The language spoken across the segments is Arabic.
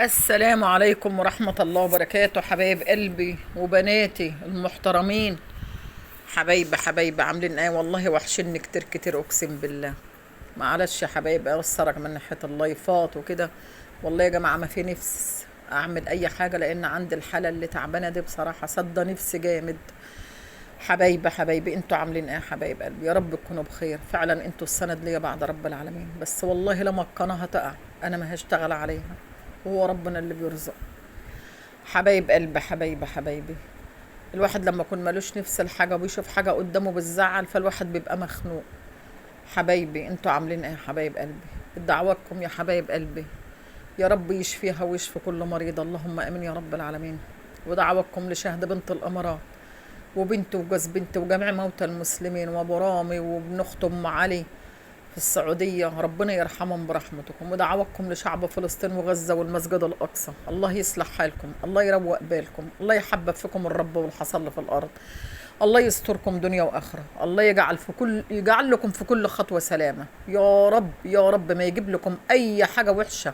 السلام عليكم ورحمة الله وبركاته، حبايب قلبي وبناتي المحترمين. حبايب عاملين ايه؟ والله وحشني كتير كتير اقسم بالله. معلش يا حبايب اوصرك من ناحية اللايفات وكده. والله يا جماعة ما في نفس اعمل اي حاجة، لان عندي الحالة اللي تعبانة دي بصراحة صدى نفسي جامد. حبايبي انتوا عاملين ايه يا حبايب قلبي؟ يا رب تكونوا بخير. فعلا انتوا السند ليا بعد رب العالمين، بس والله لما القناة هتقع انا ما هشتغل عليها، وهو ربنا اللي بيرزق. حبايب قلبي حبايبي، الواحد لما يكون ملوش نفس الحاجة ويشوف حاجة قدامه بالزعل فالواحد بيبقى مخنوق. حبايبي انتوا عاملين ايه يا حبايب قلبي؟ دعواتكم يا حبايب قلبي، يا رب يشفيها ويشفي كل مريض، اللهم امين يا رب العالمين. ودعواتكم لشهد بنت الامارات وبنت وجوز بنت وجميع موتى المسلمين، وابو رامي وابن اخت ام علي في السعودية، ربنا يرحمهم برحمتكم. ودعواتكم لشعب فلسطين وغزة والمسجد الأقصى، الله يصلح حالكم، الله يروق بالكم، الله يحبب فيكم الرب والحصل في الأرض، الله يستركم دنيا وآخرة، الله يجعل لكم في كل خطوة سلامة يا رب يا رب. ما يجيب لكم أي حاجة وحشة،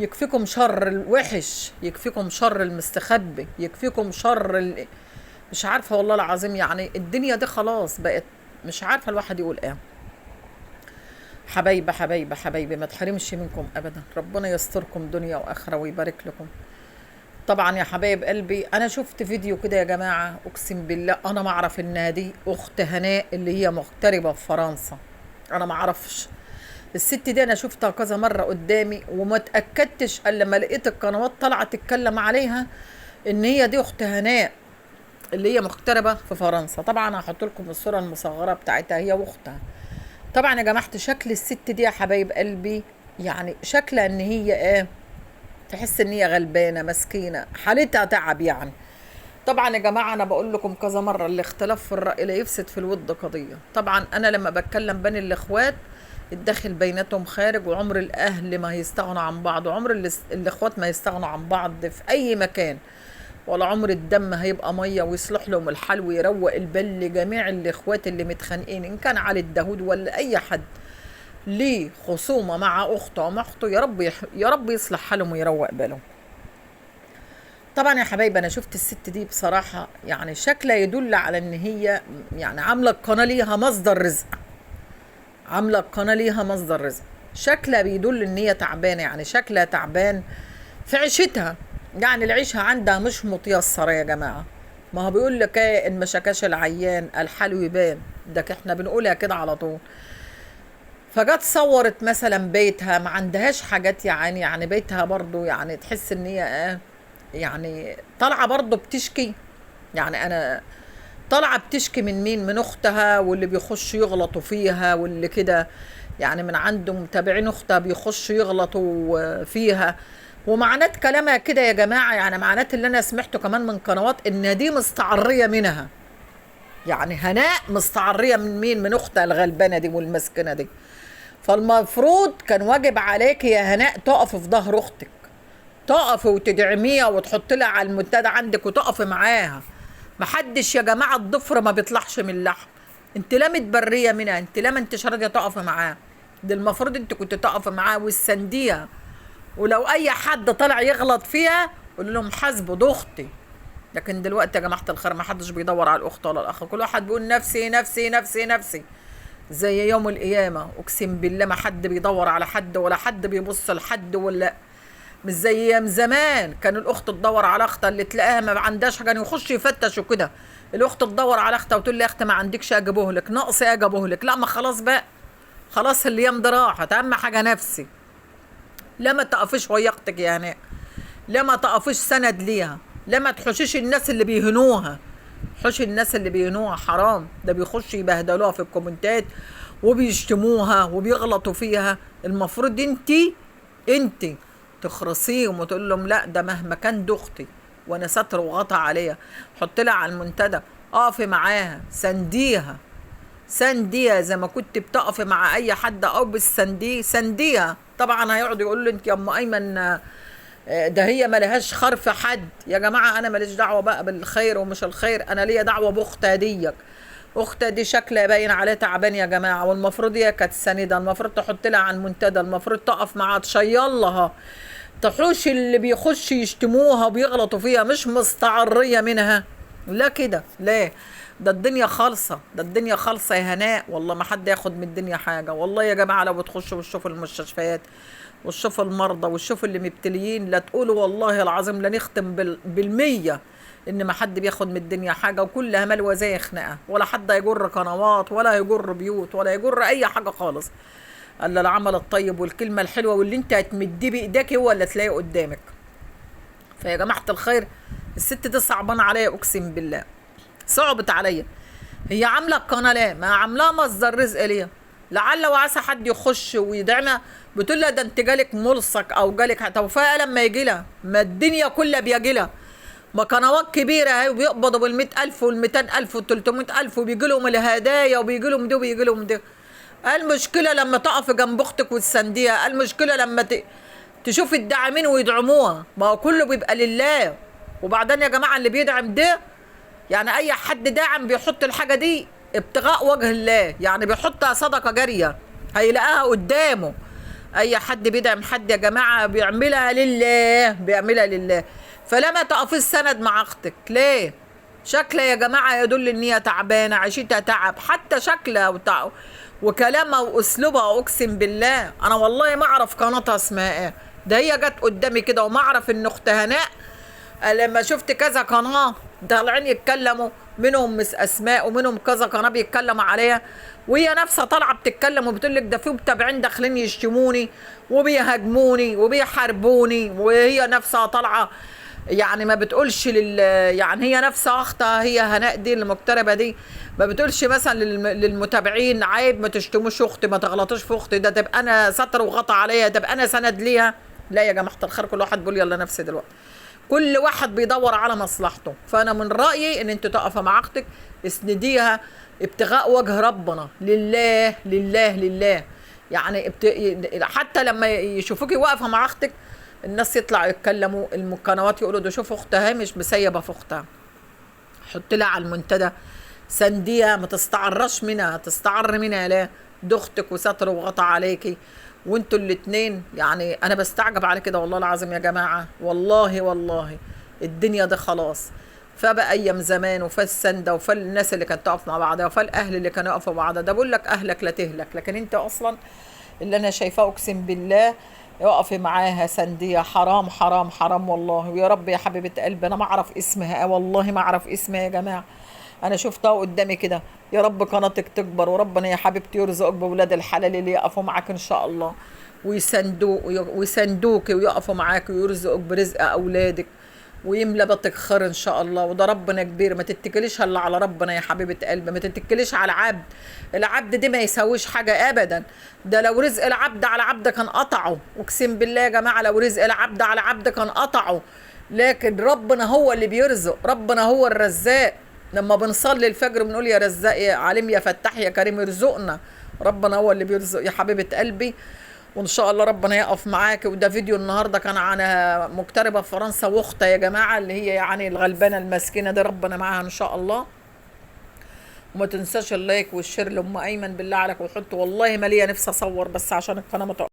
يكفيكم شر الوحش، يكفيكم شر المستخبي، يكفيكم شر مش عارفة والله العظيم. يعني الدنيا دي خلاص بقت مش عارفة الواحد يقول ايه. حبايبي ما تحرمش منكم ابدا، ربنا يستركم دنيا واخره ويبارك لكم. طبعا يا حبايب قلبي انا شفت فيديو كده يا جماعه، اقسم بالله انا ما اعرف انها دي اخت هناء اللي هي مغتربه في فرنسا. انا ما اعرفش الست دي، انا شفتها كذا مره قدامي وما اتاكدتش الا لما لقيت القنوات طالعه تتكلم عليها ان هي دي اخت هناء اللي هي مغتربه في فرنسا. طبعا هحط لكم الصوره المصغره بتاعتها هي واختها. طبعا يا جماعه شكل الست دي يا حبايب قلبي، يعني شكلها ان هي ايه، تحس ان هي غلبانه مسكينه حالتها تعب يعني. طبعا يا جماعه انا بقول لكم كذا مره الاختلاف في الراي لا يفسد في الود قضيه. طبعا انا لما بتكلم بين الاخوات الداخل بيناتهم خارج، وعمر الاهل ما يستغنوا عن بعض، وعمر الاخوات ما يستغنوا عن بعض في اي مكان، ولا عمر الدم هيبقى ميه ويصلح لهم الحال ويروق البال لجميع الاخوات اللي متخانقين، ان كان علي الدهود ولا اي حد ليه خصومه مع اخته او مع اخته، يا رب يصلح حالهم ويروق بالهم. طبعا يا حبايبي انا شفت الست دي بصراحه، يعني شكلها يدل على ان هي يعني عامله القناه ليها مصدر رزق، عامله القناه ليها مصدر رزق. شكلها بيدل ان هي تعبانه، يعني شكلها تعبان في عيشتها، يعني العيشه عندها مش متيسره يا جماعه. ما هو بيقول لك ايه، ان ما شكاش العيان الحلو يبان، ده احنا بنقولها كده على طول. فجت صورت مثلا بيتها ما عندهاش حاجات، يعني بيتها برضو يعني تحس ان هي يعني طالعه برضو بتشكي. يعني انا طالعه بتشكي من مين؟ من اختها واللي بيخش يغلطوا فيها واللي كده، يعني من عنده متابعين اختها بيخشوا يغلطوا فيها. ومعنات كلامها كده يا جماعه، يعني معنات اللي انا سمعته كمان من قنوات ان دي مستعريه منها، يعني هناء مستعريه من مين؟ من اختها الغلبانه دي والمسكنه دي. فالمفروض كان واجب عليك يا هناء تقف في ظهر اختك، تقفي وتدعميها وتحط لها على المنتدى عندك وتقفي معاها. محدش يا جماعه الضفر ما بيطلعش من اللحم. انت لا متبريه منها، انت لا ما انتش راضيه تقفي معاها. ده المفروض انت كنت تقفي معاها وتسنديها، ولو اي حد طلع يغلط فيها قول لهم حاسبه ده اختي. لكن دلوقتي يا جماعه الخير ما حدش بيدور على الاخت ولا الاخ، كل واحد بيقول نفسي نفسي نفسي نفسي. زي يوم القيامه اقسم بالله ما حد بيدور على حد ولا حد بيبص لحد، ولا مش زي ايام زمان كان الاخت تدور على اختها اللي تلاقيها ما عندهاش حاجه يخش يفتش وكده. الاخت تدور على اختها وتقول لي يا اختي ما عندكش اجيبه لك، ناقص اجيبه لك. لا ما خلاص بقى، خلاص الايام دي راحت، اهم حاجه نفسي. لا ما تقفيش ويا اختك يعني، لا ما تقفيش سند ليها، لا ما تحوشيش الناس اللي بيهنوها. حوش الناس اللي بيهنوها حرام، ده بيخش يبهدلوها في الكومنتات وبيشتموها وبيغلطوا فيها. المفروض انت تخرسيهم وتقول لهم لا ده مهما كان دي اختي وانا ستر وغطى عليها، حط لها على المنتدى، اقفي معاها سنديها، سنديها زي ما كنت بتقفي مع اي حد او سنديها. طبعا هيقعدوا يقولوا لي انت يا ام ايمن ده هي ملهاش خرف حد. يا جماعه انا ماليش دعوه بقى بالخير ومش الخير، انا ليا دعوه باختها ديك. اختها دي شكلها باين عليها تعبان يا جماعه، والمفروض هي كانت سنده، المفروض تحط لها على المنتدى، المفروض تقف معاها تشيلها تحوش اللي بيخش يشتموها وبيغلطوا فيها، مش مستعرية منها. لا كده لا، ده الدنيا خالصة، ده الدنيا خالصة يا هناء، والله ما حد ياخد من الدنيا حاجة. والله يا جماعة لو بتخشوا وتشوفوا المستشفيات وتشوفوا المرضى وتشوفوا اللي مبتليين، لا تقولوا والله العظيم لا نختم بالمية ان ما حد بياخد من الدنيا حاجة، وكلها ملوى زي خناقة، ولا حد يجر قنوات ولا يجر بيوت ولا يجر اي حاجة خالص، الا العمل الطيب والكلمة الحلوة، واللي انت هتمديه بايديك هو اللي تلاقيه قدامك. فيا جماعة الخير، الست دي صعبانة عليا اقسم بالله، صعبت عليا. هي عامله القناه ليه؟ ما عاملاها مصدر رزق ليها، لعل وعسى حد يخش ويدعمها. بتقول لها ده انت جالك ملصق او جالك توفيق لما يجي لها، ما الدنيا كلها بيجي لها، ما قنوات كبيره اهي وبيقبضوا بال100,000 وال200,000 وال300,000 وبيجي لهم الهدايا وبيجي لهم دي وبيجي لهم دي. المشكله لما تقف جنب اختك وتسانديها، المشكله لما تشوف الداعمين ويدعموها، ما هو كله بيبقى لله. وبعدين يا جماعه اللي بيدعم ده، يعني اي حد داعم بيحط الحاجه دي ابتغاء وجه الله، يعني بيحطها صدقه جاريه هيلاقيها قدامه. اي حد بيدعم حد يا جماعه بيعملها لله، بيعملها لله. فلما تقفي السند مع اختك ليه؟ شكلها يا جماعه يدل ان هي تعبانه، عيشتها تعب، حتى شكلها وكلامها واسلوبها. اقسم بالله انا والله ما اعرف قناتها اسمها ايه، ده هي جت قدامي كده، وما اعرف ان اخت هناء لما شفت كذا قناه طالعين يتكلموا، منهم مس اسماء ومنهم كذا قناه بيتكلموا عليها، وهي نفسها طالعه بتتكلم وبتقول لك ده في متابعين داخلين يشتموني وبيهاجموني وبيحاربوني، وهي نفسها طالعه يعني ما بتقولش يعني هي نفسها اختها هي هناء دي المغتربه دي ما بتقولش مثلا للمتابعين عيب ما تشتموش اختي، ما تغلطوش في اختي، ده تبقى انا ستر وغطى عليها، تبقى انا سند ليها. لا يا جماعه الخير، كل واحد بيقول يلا نفسي دلوقتي، كل واحد بيدور على مصلحته. فانا من رايي ان انت تقفي مع اختك، اسنديها ابتغاء وجه ربنا، لله لله لله. يعني حتى لما يشوفوكي واقفه مع اختك الناس يطلعوا يتكلموا، القنوات يقولوا ده شوف اختها مش مسيبه في اختها، حط لها على المنتدى، سنديها، ما تستعرش منها، تستعر منها ليه؟ دي اختك وستر وغطى عليكي، وانتوا الاتنين. يعني انا بستعجب على كده والله العظيم يا جماعه، والله والله الدنيا دي خلاص. فبقى ايام زمان وفالسنده وفالناس اللي كانت تقف مع بعضها وفالاهل اللي كانوا يقفوا مع بعضها، ده بقول لك اهلك لا تهلك، لكن انت اصلا اللي انا شايفاه اقسم بالله يقفي معاها سنديه، حرام حرام حرام والله. ويا رب يا حبيبه قلبي انا ما اعرف اسمها، والله ما اعرف اسمها يا جماعه، انا شفتها قدامي كده. يا رب قناتك تكبر، وربنا يا حبيبتي يرزقك بولاد الحلال اللي يقفوا معاك ان شاء الله، ويسندوك ويقفوا معاك ويرزقك برزق اولادك ويملى بطك خير ان شاء الله. وده ربنا كبير، ما تتكليش الا على ربنا يا حبيبه قلبي، ما تتكليش على العبد، العبد دي ما يسويش حاجه ابدا. ده لو رزق العبد على عبد كان قطعه، اقسم بالله يا جماعه لو رزق العبد على عبد كان قطعه، لكن ربنا هو اللي بيرزق، ربنا هو الرزاق. لما بنصلي الفجر بنقول يا رزاق يا عليم يا فتاح يا كريم ارزقنا، ربنا هو اللي بيرزق يا حبيبه قلبي. وان شاء الله ربنا يقف معاك. وده فيديو النهارده كان عن مغتربه في فرنسا واختها يا جماعه، اللي هي يعني الغلبانه المسكينه دي، ربنا معاها ان شاء الله. وما تنساش اللايك والشير لام ايمن بالله عليك، وحط والله ما ليا نفسي اصور بس عشان القناه